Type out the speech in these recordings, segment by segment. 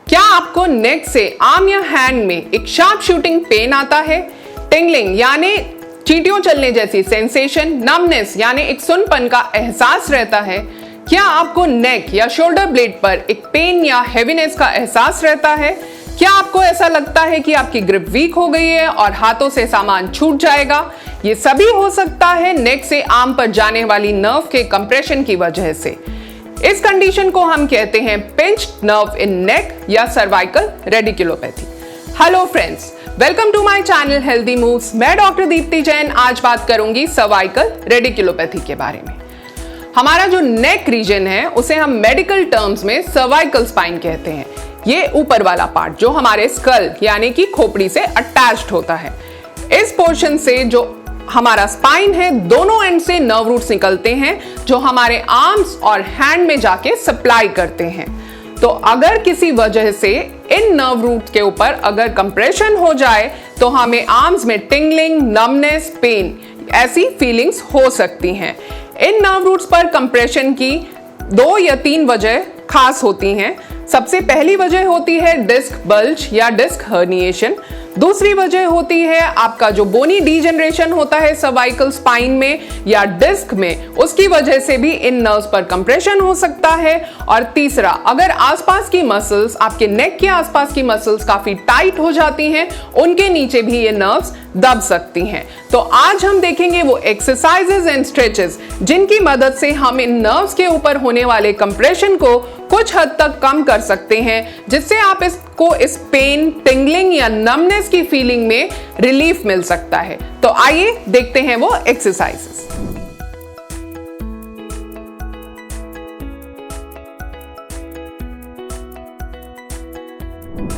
क्या आपको नेक से आर्म या हैंड में एक शार्प शूटिंग पेन आता है? टिंगलिंग यानी चींटियों चलने जैसी सेंसेशन, नमनेस यानी एक सुनपन का एहसास रहता है? क्या आपको नेक या शोल्डर ब्लेड पर एक पेन या हेवीनेस का एहसास रहता है? क्या आपको ऐसा लगता है कि आपकी ग्रिप वीक हो गई है और हाथों से सामान छूट जाएगा? ये सभी हो सकता है नेक से आर्म पर जाने वाली नर्व के कंप्रेशन की वजह से। इस कंडीशन को हम कहते हैं पिंच्ड नर्व इन नेक या cervical radiculopathy. Hello friends, welcome to my channel healthy moves. मैं डॉक्टर दीप्ति जैन आज बात करूंगी सर्वाइकल रेडिकुलोपैथी के बारे में। हमारा जो नेक रीजन है उसे हम मेडिकल टर्म्स में सर्वाइकल स्पाइन कहते हैं। ये ऊपर वाला पार्ट जो हमारे स्कल यानी कि खोपड़ी से अटैच्ड होता है। इस पोर्शन से जो हमारा स्पाइन है, दोनों एंड से नर्व रूट्स निकलते हैं जो हमारे आर्म्स और हैंड में जाके सप्लाई करते हैं। तो अगर किसी वजह से इन नर्व रूट के ऊपर अगर कंप्रेशन हो जाए तो हमें आर्म्स में टिंगलिंग, नमनेस, पेन ऐसी फीलिंग्स हो सकती हैं। इन नर्व रूट्स पर कंप्रेशन की 2 या 3 वजह खास होती हैं। सबसे पहली वजह होती है डिस्क बल्ज या डिस्क हर्निएशन। दूसरी वजह होती है आपका जो बोनी डीजनरेशन होता है सर्वाइकल स्पाइन में या डिस्क में, उसकी वजह से भी इन नर्व्स पर कंप्रेशन हो सकता है। और तीसरा, अगर आसपास की मसल्स, आपके नेक के आसपास की मसल्स काफी टाइट हो जाती हैं, उनके नीचे भी ये नर्व्स दब सकती हैं। तो आज हम देखेंगे वो एक्सरसाइजेज एंड स्ट्रेचेस जिनकी मदद से हम इन नर्व्स के ऊपर होने वाले कंप्रेशन को कुछ हद तक कम कर सकते हैं, जिससे आप इस पेन, टिंगलिंग या नमनेस की फीलिंग में रिलीफ मिल सकता है। तो आइए देखते हैं वो एक्सरसाइजेस।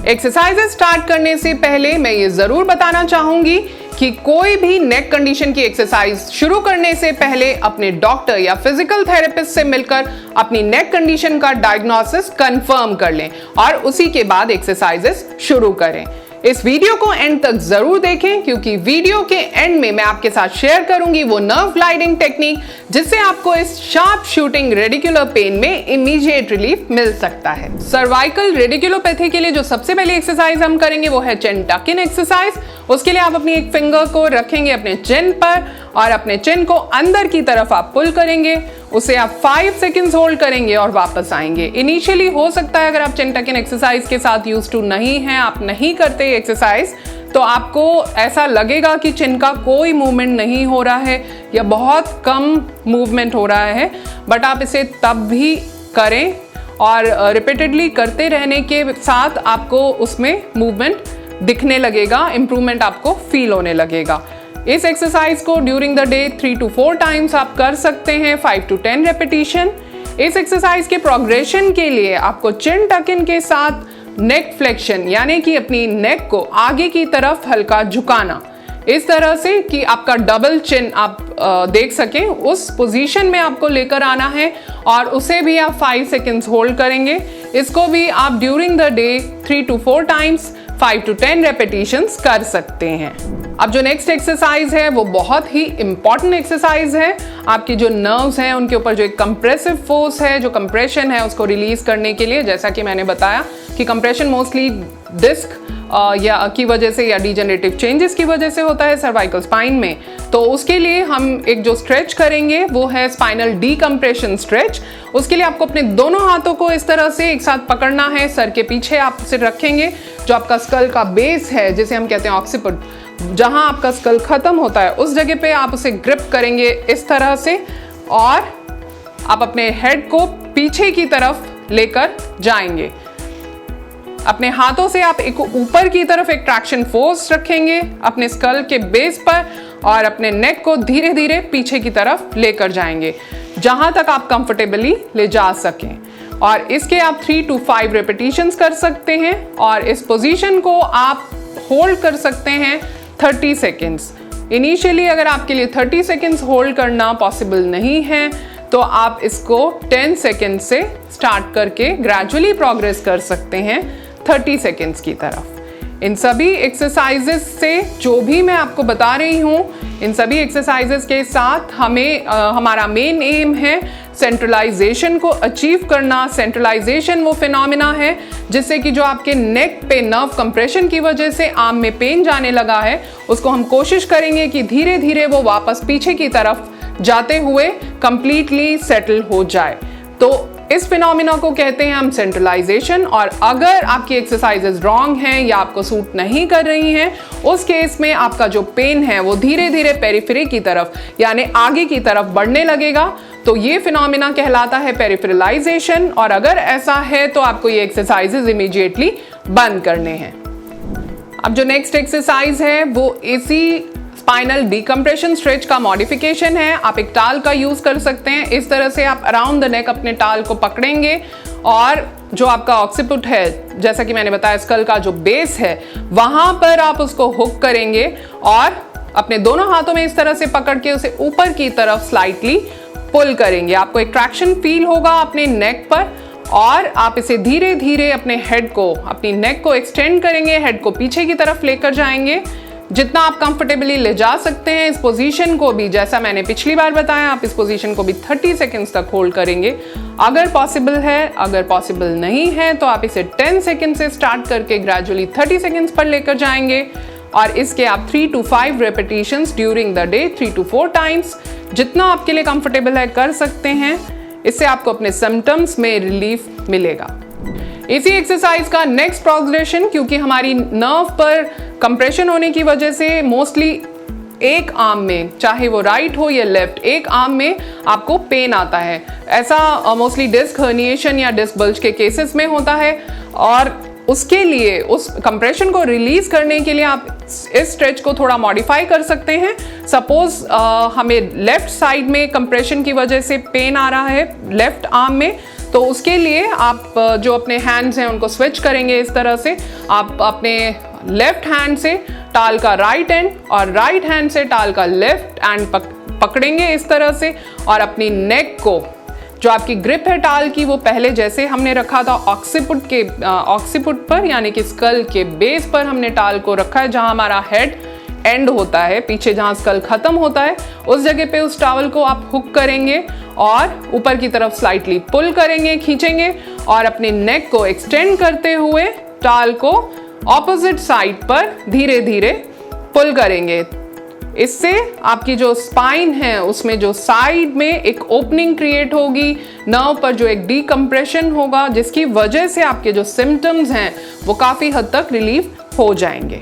एक्सरसाइजेस स्टार्ट करने से पहले मैं ये जरूर बताना चाहूंगी कि कोई भी नेक कंडीशन की एक्सरसाइज शुरू करने से पहले अपने डॉक्टर या फिजिकल थेरेपिस्ट से मिलकर अपनी नेक कंडीशन का डायग्नोसिस कंफर्म कर लें और उसी के बाद एक्सरसाइजेस शुरू करें। इस वीडियो को एंड तक जरूर देखें क्योंकि वीडियो के एंड में मैं आपके साथ शेयर करूंगी वो नर्व ग्लाइडिंग टेक्निक जिससे आपको इस शार्प शूटिंग रेडिकुलर पेन में इमीडिएट रिलीफ मिल सकता है। सर्वाइकल रेडिकुलोपैथी के लिए जो सबसे पहली एक्सरसाइज हम करेंगे वो है चिन टक इन एक्सरसाइज। उसके लिए आप अपनी एक फिंगर को रखेंगे अपने चिन पर और अपने चिन को अंदर की तरफ आप पुल करेंगे। उसे आप 5 सेकंड्स होल्ड करेंगे और वापस आएंगे। इनिशियली हो सकता है अगर आप चिन टक इन एक्सरसाइज के साथ यूज टू नहीं हैं, आप नहीं करते एक्सरसाइज, तो आपको ऐसा लगेगा कि चिन का कोई मूवमेंट नहीं हो रहा है या बहुत कम मूवमेंट हो रहा है, बट आप इसे तब भी करें और रिपीटेडली करते रहने के साथ आपको उसमें मूवमेंट दिखने लगेगा, इंप्रूवमेंट आपको फील होने लगेगा। इस एक्सरसाइज को during the day 3 to 4 times आप कर सकते हैं, 5 to 10 रेपिटेशन। इस एक्सरसाइज के प्रोग्रेशन के लिए आपको चिन टक इन के साथ नेक फ्लेक्शन यानी कि अपनी नेक को आगे की तरफ हल्का झुकाना, इस तरह से कि आपका डबल चिन आप देख सकें, उस पोजीशन में आपको लेकर आना है और उसे भी आप 5 सेकंड्स होल्ड करेंगे। इसको भी आप during the day 3 to 4 times 5 to 10 repetitions कर सकते हैं। अब जो नेक्स्ट एक्सरसाइज है वो बहुत ही इंपॉर्टेंट एक्सरसाइज है। आपकी जो नर्व्स हैं उनके ऊपर जो एक कंप्रेसिव फोर्स है, जो कंप्रेशन है, उसको रिलीज करने के लिए, जैसा कि मैंने बताया कि कंप्रेशन मोस्टली डिस्क या की वजह से या डिजेनरेटिव चेंजेस की वजह से होता है सर्वाइकल स्पाइन में। तो उसके लिए हम एक जो स्ट्रेच करेंगे वो है स्पाइनल डीकम्प्रेशन स्ट्रेच। उसके लिए आपको अपने दोनों हाथों को इस तरह से एक साथ पकड़ना है, सर के पीछे आप उसे रखेंगे। जो आपका स्कल का बेस है, जिसे हम कहते हैं ऑक्सीपिट, जहां आपका स्कल खत्म होता है उस जगह पे आप उसे ग्रिप करेंगे इस तरह से और आप अपने हेड को पीछे की तरफ लेकर जाएंगे। अपने हाथों से आप एक ऊपर की तरफ एक ट्रैक्शन फोर्स रखेंगे अपने स्कल के बेस पर और अपने नेक को धीरे धीरे पीछे की तरफ लेकर जाएंगे जहां तक आप कंफर्टेबली ले जा सकें। और इसके आप 3 to 5 रेपिटेशंस कर सकते हैं और इस पोजीशन को आप होल्ड कर सकते हैं 30 सेकेंड्स। इनिशियली अगर आपके लिए 30 सेकेंड्स होल्ड करना पॉसिबल नहीं है तो आप इसको 10 सेकेंड से स्टार्ट करके ग्रेजुअली प्रोग्रेस कर सकते हैं 30 सेकेंड्स की तरफ। इन सभी एक्सरसाइजेस से जो भी मैं आपको बता रही हूँ, इन सभी एक्सरसाइजेस के साथ हमें हमारा मेन एम है सेंट्रलाइजेशन को अचीव करना। सेंट्रलाइजेशन वो फिनोमिना है जिससे कि जो आपके नेक पे नर्व कंप्रेशन की वजह से आर्म में पेन जाने लगा है, उसको हम कोशिश करेंगे कि धीरे धीरे वो वापस पीछे की तरफ जाते हुए कंप्लीटली सेटल हो जाए। तो इस फिनोमिना को कहते हैं हम सेंट्रलाइजेशन। और अगर आपकी एक्सरसाइजेज रॉन्ग हैं या आपको सूट नहीं कर रही हैं, उस केस में आपका जो पेन है वो धीरे धीरे पेरिफेरी की तरफ यानी आगे की तरफ बढ़ने लगेगा। तो ये फिनोमिना कहलाता है पेरिफेरलाइजेशन। और अगर ऐसा है तो आपको ये एक्सरसाइजेज इमीडिएटली बंद करने हैं। अब जो नेक्स्ट एक्सरसाइज है वो एसी स्पाइनल डिकम्प्रेशन स्ट्रेच का मॉडिफिकेशन है। आप एक टाल का यूज कर सकते हैं। इस तरह से आप अराउंड द नेक अपने टाल को पकड़ेंगे और जो आपका ऑक्सीपुट है, जैसा कि मैंने बताया स्कल का जो बेस है, वहां पर आप उसको हुक करेंगे और अपने दोनों हाथों में इस तरह से पकड़ के उसे ऊपर की तरफ स्लाइटली पुल करेंगे। आपको एक ट्रैक्शन फील होगा अपने नेक पर और आप इसे धीरे धीरे अपने हेड को, अपनी नेक को एक्सटेंड करेंगे, हेड को पीछे की तरफ लेकर जाएंगे जितना आप कंफर्टेबली ले जा सकते हैं। इस पोजीशन को भी, जैसा मैंने पिछली बार बताया, आप इस पोजीशन को भी 30 सेकंड्स तक होल्ड करेंगे अगर पॉसिबल है। अगर पॉसिबल नहीं है तो आप इसे 10 सेकंड से स्टार्ट करके ग्रेजुअली 30 सेकंड्स पर लेकर जाएंगे और इसके आप 3 to 5 repetitions during the day, 3 to 4 times, जितना आपके लिए कंफर्टेबल है कर सकते हैं। इससे आपको अपने सिम्टम्स में रिलीफ मिलेगा। इसी एक्सरसाइज का नेक्स्ट प्रोग्रेशन, क्योंकि हमारी नर्व पर कंप्रेशन होने की वजह से मोस्टली एक आर्म में, चाहे वो राइट हो या लेफ्ट, एक आर्म में आपको पेन आता है। ऐसा मोस्टली डिस्क हर्निएशन या डिस्क बल्ज के केसेस में होता है और उसके लिए, उस कंप्रेशन को रिलीज करने के लिए आप इस स्ट्रेच को थोड़ा मॉडिफाई कर सकते हैं। सपोज हमें लेफ्ट साइड में कंप्रेशन की वजह से पेन आ रहा है लेफ्ट आर्म में, तो उसके लिए आप जो अपने हैंड्स हैं उनको स्विच करेंगे। इस तरह से आप अपने लेफ्ट हैंड से टाल का राइट एंड और राइट हैंड से टाल का लेफ्ट एंड पकड़ेंगे इस तरह से और अपनी नेक को, जो आपकी ग्रिप है टाल की, वो पहले जैसे हमने रखा था ऑक्सीपुट पर यानी कि स्कल के बेस पर हमने टाल को रखा है, जहां हमारा हेड एंड होता है, पीछे जहां स्कल खत्म होता है, उस जगह पे उस टॉवल को आप हुक करेंगे और ऊपर की तरफ स्लाइटली पुल करेंगे, खींचेंगे और अपनी नेक को एक्सटेंड करते हुए टाल को ऑपोजिट साइड पर धीरे धीरे पुल करेंगे। इससे आपकी जो स्पाइन है उसमें जो साइड में एक ओपनिंग क्रिएट होगी, नर्व पर जो एक डीकम्प्रेशन होगा, जिसकी वजह से आपके जो सिम्टम्स हैं वो काफ़ी हद तक रिलीफ हो जाएंगे।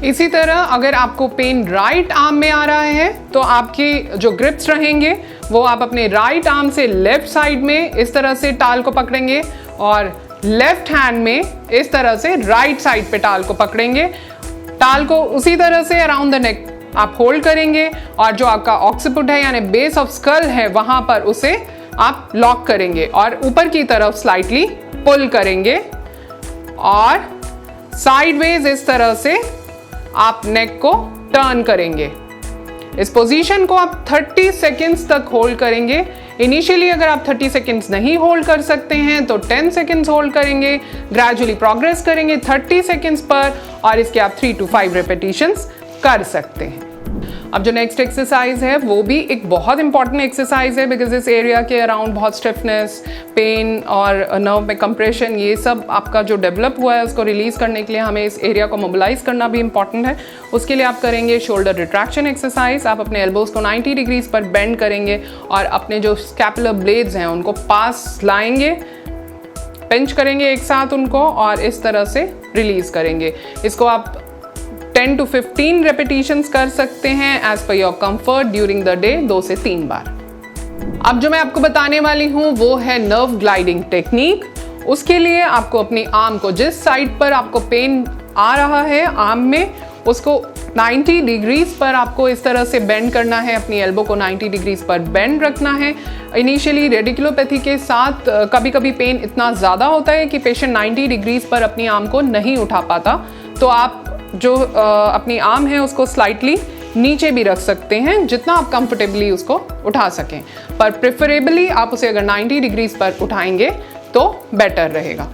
इसी तरह अगर आपको पेन राइट आर्म में आ रहा है तो आपके जो ग्रिप्स रहेंगे वो आप अपने राइट आर्म से लेफ्ट साइड में इस तरह से टाल को पकड़ेंगे और लेफ्ट हैंड में इस तरह से राइट साइड पे टाल को पकड़ेंगे। टाल को उसी तरह से अराउंड द नेक आप होल्ड करेंगे और जो आपका ऑक्सीपुट है यानी बेस ऑफ स्कल है वहां पर उसे आप लॉक करेंगे और ऊपर की तरफ स्लाइटली पुल करेंगे और साइडवेज इस तरह से आप नेक को टर्न करेंगे। इस पोजीशन को आप 30 सेकेंड्स तक होल्ड करेंगे। इनिशियली अगर आप 30 सेकेंड्स नहीं होल्ड कर सकते हैं तो 10 सेकेंड्स होल्ड करेंगे, ग्रेजुअली प्रोग्रेस करेंगे 30 सेकेंड्स पर और इसके आप 3 to 5 रेपिटेशंस कर सकते हैं। अब जो नेक्स्ट एक्सरसाइज है वो भी एक बहुत इंपॉर्टेंट एक्सरसाइज है, बिकॉज इस एरिया के अराउंड बहुत स्टिफनेस, पेन और नर्व में कंप्रेशन, ये सब आपका जो डेवलप हुआ है उसको रिलीज करने के लिए हमें इस एरिया को मोबिलाइज करना भी इंपॉर्टेंट है। उसके लिए आप करेंगे शोल्डर रिट्रैक्शन एक्सरसाइज। आप अपने एल्बोज को 90 डिग्रीज पर बेंड करेंगे और अपने जो स्कैपुलर ब्लेड्स हैं उनको पास लाएंगे, पिंच करेंगे एक साथ उनको और इस तरह से रिलीज करेंगे। इसको आप 10 to 15 रेपिटेशंस कर सकते हैं as per your comfort during the day, 2 से 3 बार। अब जो मैं आपको बताने वाली हूं वो है नर्व ग्लाइडिंग टेक्निक। उसके लिए आपको अपनी आर्म को, जिस साइड पर आपको पेन आ रहा है आर्म में, उसको 90 डिग्रीज पर आपको इस तरह से बेंड करना है। अपनी एल्बो को 90 डिग्रीज पर बेंड रखना है। इनिशियली रेडिकुलोपैथी के साथ कभी कभी पेन इतना ज़्यादा होता है कि पेशेंट 90 डिग्रीज पर अपनी आर्म को नहीं उठा पाता, तो आप जो अपनी आर्म है उसको स्लाइटली नीचे भी रख सकते हैं, जितना आप कंफर्टेबली उसको उठा सकें, पर प्रेफरेबली आप उसे अगर 90 डिग्रीज पर उठाएंगे तो बेटर रहेगा।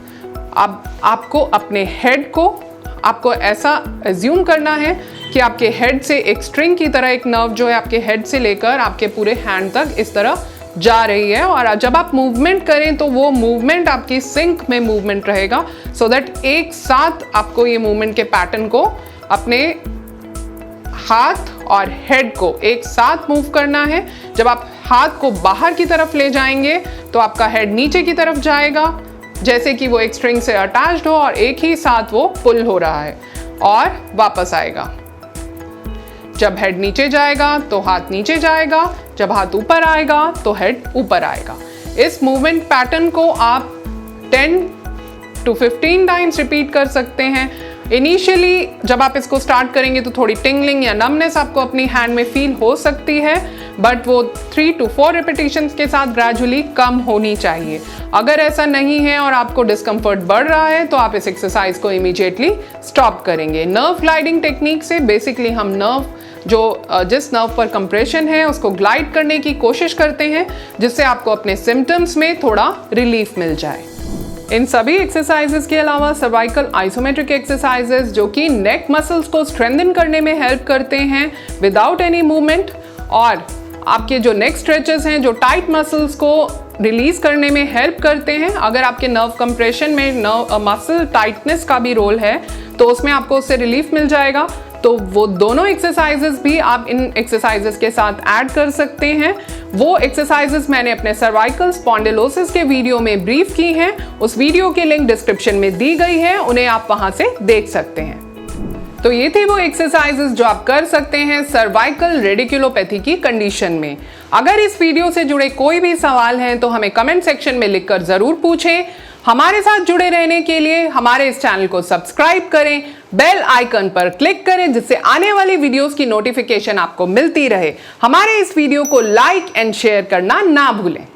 अब आपको अपने हेड को, आपको ऐसा एज्यूम करना है कि आपके हेड से एक स्ट्रिंग की तरह एक नर्व जो है आपके हेड से लेकर आपके पूरे हैंड तक इस तरह जा रही है, और जब आप मूवमेंट करें तो वो मूवमेंट आपकी सिंक में मूवमेंट रहेगा, सो दैट एक साथ आपको ये मूवमेंट के पैटर्न को अपने हाथ और हेड को एक साथ मूव करना है। जब आप हाथ को बाहर की तरफ ले जाएंगे तो आपका हेड नीचे की तरफ जाएगा, जैसे कि वो एक स्ट्रिंग से अटैच्ड हो और एक ही साथ वो पुल हो रहा है, और वापस आएगा। जब हेड नीचे जाएगा तो हाथ नीचे जाएगा, जब हाथ ऊपर आएगा तो हेड ऊपर आएगा। इस मूवमेंट पैटर्न को आप 10 to 15 टाइम्स रिपीट कर सकते हैं। इनिशियली जब आप इसको स्टार्ट करेंगे तो थोड़ी टिंगलिंग या नमनेस आपको अपनी हैंड में फील हो सकती है, बट वो 3 to 4 रिपीटेशंस के साथ ग्रेजुअली कम होनी चाहिए। अगर ऐसा नहीं है और आपको डिस्कम्फर्ट बढ़ रहा है तो आप इस एक्सरसाइज को इमीडिएटली स्टॉप करेंगे। नर्व ग्लाइडिंग टेक्निक से बेसिकली हम जिस नर्व पर कंप्रेशन है उसको ग्लाइड करने की कोशिश करते हैं, जिससे आपको अपने सिम्टम्स में थोड़ा रिलीफ मिल जाए। इन सभी एक्सरसाइजेस के अलावा सर्वाइकल आइसोमेट्रिक एक्सरसाइजेस जो कि नेक मसल्स को स्ट्रेंथन करने में हेल्प करते हैं विदाउट एनी मूवमेंट, और आपके जो नेक स्ट्रेचेस हैं जो टाइट मसल्स को रिलीज करने में हेल्प करते हैं। अगर आपके नर्व कंप्रेशन में नर्व मसल टाइटनेस का भी रोल है तो उसमें आपको उससे रिलीफ मिल जाएगा। तो वो दोनों एक्सरसाइजेस भी आप इन एक्सरसाइजेस के साथ ऐड कर सकते हैं। वो एक्सरसाइजेस मैंने अपने सर्वाइकल स्पॉन्डिलोसिस के वीडियो में ब्रीफ की हैं, उस वीडियो की लिंक डिस्क्रिप्शन में दी गई है, उन्हें आप वहां से देख सकते हैं। तो ये थे वो एक्सरसाइजेस जो आप कर सकते हैं सर्वाइकल रेडिकुलोपैथी की कंडीशन में। अगर इस वीडियो से जुड़े कोई भी सवाल हैं तो हमें कमेंट सेक्शन में लिखकर जरूर पूछें। हमारे साथ जुड़े रहने के लिए हमारे इस चैनल को सब्सक्राइब करें, बेल आइकन पर क्लिक करें जिससे आने वाली वीडियोस की नोटिफिकेशन आपको मिलती रहे। हमारे इस वीडियो को लाइक एंड शेयर करना ना भूलें।